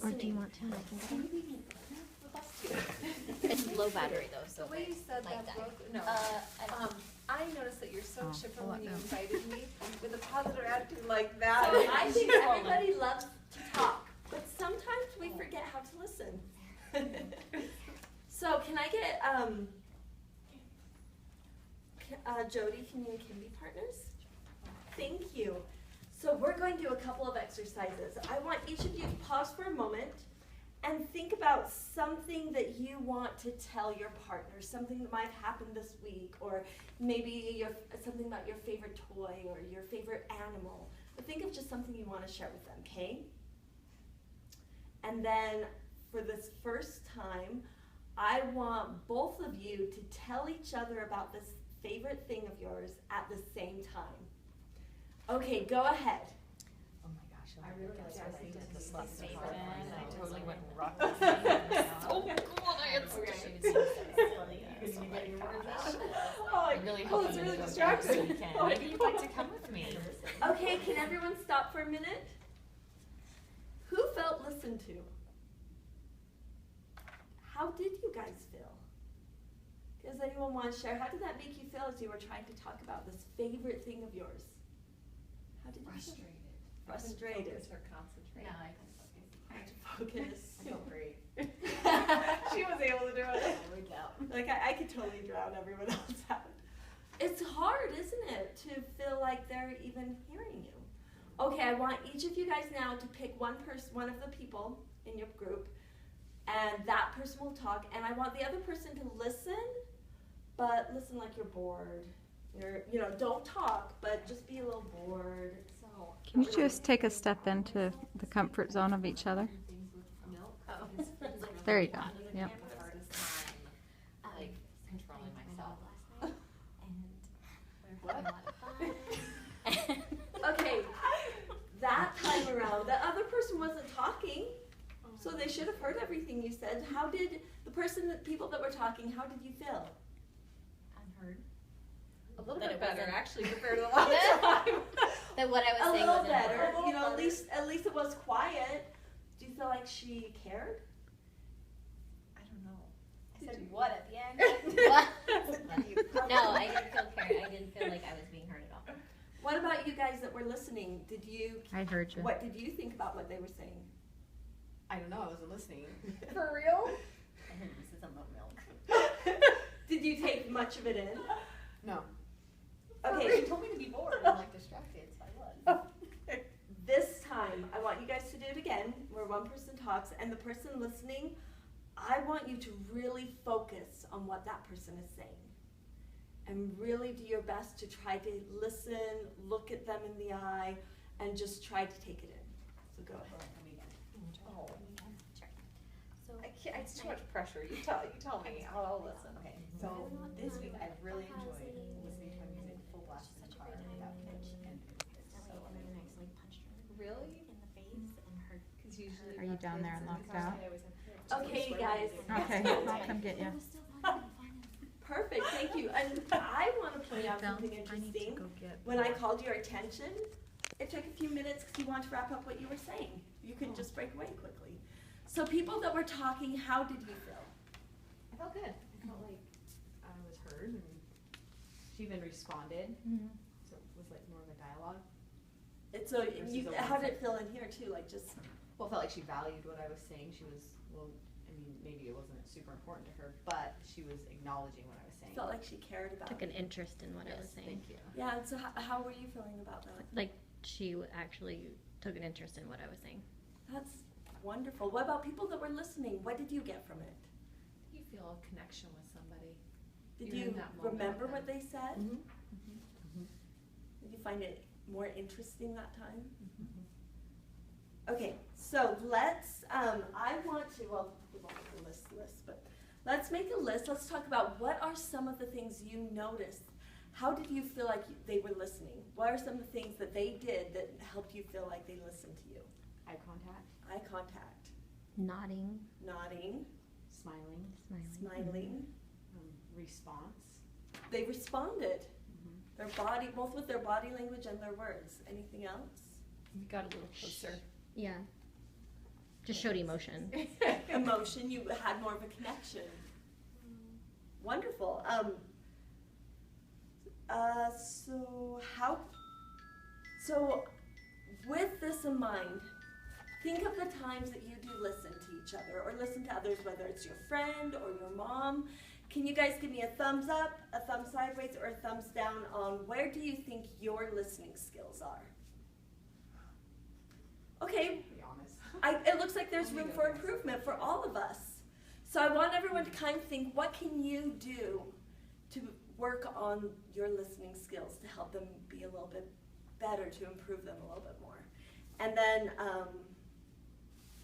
listening. Or do you want to? I can get it. It's low battery though, so The way you said like that broke, no. I don't I noticed that you're so chipper when you no. invited me with a positive attitude like that. So I think everybody loves to talk, but sometimes we forget how to listen. So can I get, Jody, can you and Kim be partners? Thank you. So we're going to do a couple of exercises. I want each of you to pause for a moment and think about something that you want to tell your partner, something that might have happened this week, or maybe something about your favorite toy or your favorite animal. But think of just something you want to share with them, okay? And then for this first time, I want both of you to tell each other about this favorite thing of yours at the same time. Okay, go ahead. Oh my gosh, I really like that. I did this last Favorite. summer, and I totally went rock. So cool, I had such a shitty Oh, I really hope it's I'm really gonna go distracting. this weekend. Maybe you'd like to come with me. Okay, can everyone stop for a minute? Who felt listened to? How did you guys feel? Does anyone want to share? How did that make you feel as you were trying to talk about this favorite thing of yours? How did you feel? Frustrated. Focus or concentrate. No, I can focus. Focus. I felt great. She was able to do it. Like I could totally drown everyone else out. It's hard, isn't it, to feel like they're even hearing you? Okay, I want each of you guys now to pick one of the people in your group, and that person will talk, and I want the other person to listen, but listen like you're bored. Don't talk, but just be a little bored. So Can you just take a step into the comfort zone of each other? There you go. Yep. The hardest time, like controlling myself. Okay, that time around, the other person wasn't talking, so they should have heard everything you said. How did people that were talking, how did you feel? Unheard. A little That bit it better, wasn't- actually, compared to the last time. That what I was A saying little was better, unheard. at least it was quiet. Do you feel like she cared? I don't know. I said what at the end? What? No, I didn't feel cared. I didn't feel like I was being heard at all. What about you guys that were listening? I heard you. What did you think about what they were saying? I don't know, I wasn't listening. For real? I heard this is about milk. Did you take much of it in? No. Okay, She told me to be bored and like distracted, so I was. this time I want you guys to do it again, where one person talks and the person listening, I want you to really focus on what that person is saying. And really do your best to try to listen, look at them in the eye, and just try to take it in. So go ahead. Oh. Sure. So I can't, it's too much pressure. You tell me. I'll listen. Okay, so this week I really enjoyed listening to my music full blast in the car without pitch, and it's so amazing. Really? in the face and her. Because usually Are you down there and locked out? Okay, you guys. Okay, I'll come get you. Perfect, thank you. And I want to point out something interesting. When I called your attention, it took a few minutes because you wanted to wrap up what you were saying. You could just break away quickly. So people that were talking, how did you feel? I felt good. I felt like I was heard, and she even responded. So it was like more of a dialogue. It's so Versus you, a how one-sided. did it feel in here too? Like just Well, I felt like she valued what I was saying. She was, well, I mean, maybe it wasn't super important to her, but she was acknowledging what I was saying. felt like she cared about Took an it. interest in what I was saying. Thank you. Yeah. And so how were you feeling about that? Like she actually took an interest in what I was saying. That's wonderful. What about people that were listening? What did you get from it? You feel a connection with somebody. Did You're in you that moment remember with what they said? Mm-hmm. Did you find it more interesting that time? Okay, so let's, I want to, well, we won't make a list, but let's make a list. Let's talk about what are some of the things you noticed. How did you feel like they were listening? What are some of the things that they did that helped you feel like they listened to you? Eye contact, Eye contact, Nodding, nodding, smiling, smiling. response. They responded. Their body, both with their body language and their words. Anything else? You got a little closer. Yeah. Just showed emotion. Emotion, you had more of a connection. Wonderful. So with this in mind, think of the times that you do listen to each other or listen to others, whether it's your friend or your mom. Can you guys give me a thumbs up, a thumb sideways, or a thumbs down on where do you think your listening skills are? Okay, Be honest. it looks like there's room for improvement for all of us. So I want everyone to kind of think, what can you do to work on your listening skills to help them be a little bit better, to improve them a little bit more? And then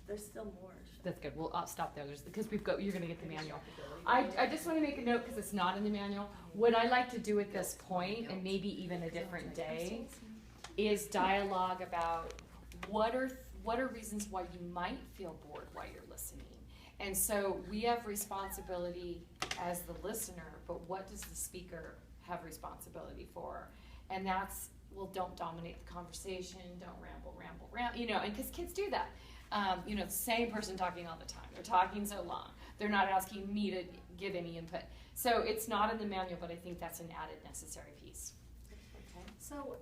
there's still more. That's good. I'll stop there. Because you're going to get the manual. I just want to make a note because it's not in the manual. What I like to do at this point, and maybe even a different day, is dialogue about what are reasons why you might feel bored while you're listening. And so we have responsibility as the listener, but what does the speaker have responsibility for? And that's, well, don't dominate the conversation, don't ramble, and because kids do that. The same person talking all the time. They're talking so long. They're not asking me to give any input. So it's not in the manual, but I think that's an added necessary piece. Okay. So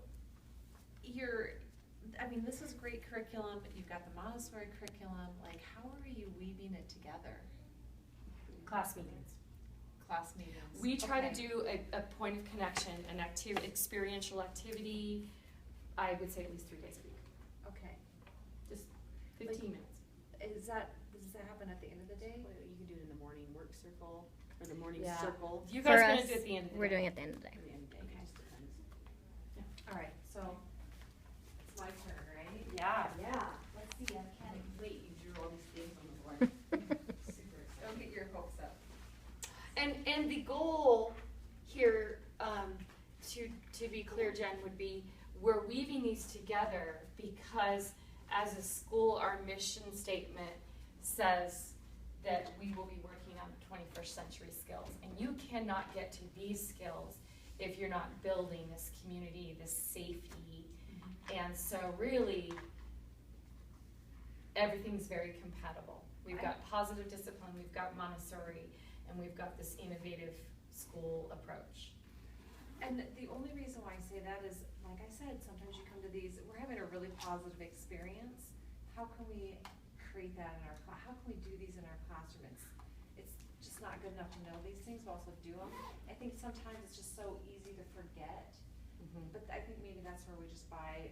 this is great curriculum, but you've got the Montessori curriculum. Like, how are you weaving it together? Class meetings. Class meetings. We try to do a point of connection, an experiential activity, I would say at least 3 days a week. Okay. Just 15 minutes. Does that happen at the end of the day? Well, you can do it in the morning work circle, or the morning Yeah. circle. You For guys are going us, to do it at the end of the We're day. doing it at the end of the day. Or the end of the day, Okay. it just depends. All right, so it's my turn, right? Yeah. Yeah. Let's see, I can't wait. You drew all these things on the board. Super excited. Don't get your hopes up. And the goal here, to be clear, Jen, would be we're weaving these together because as a school, our mission statement says that we will be working on 21st century skills. And you cannot get to these skills if you're not building this community, this safety. And so really, everything's very compatible. We've got positive discipline, we've got Montessori, and we've got this innovative school approach. And the only reason why I say that is, like I said, sometimes you come to these, we're having a really positive experience. How can we create that in our class? How can we do these in our classroom? It's just not good enough to know these things, but also do them. I think sometimes it's just so easy to forget. But I think maybe that's where we just by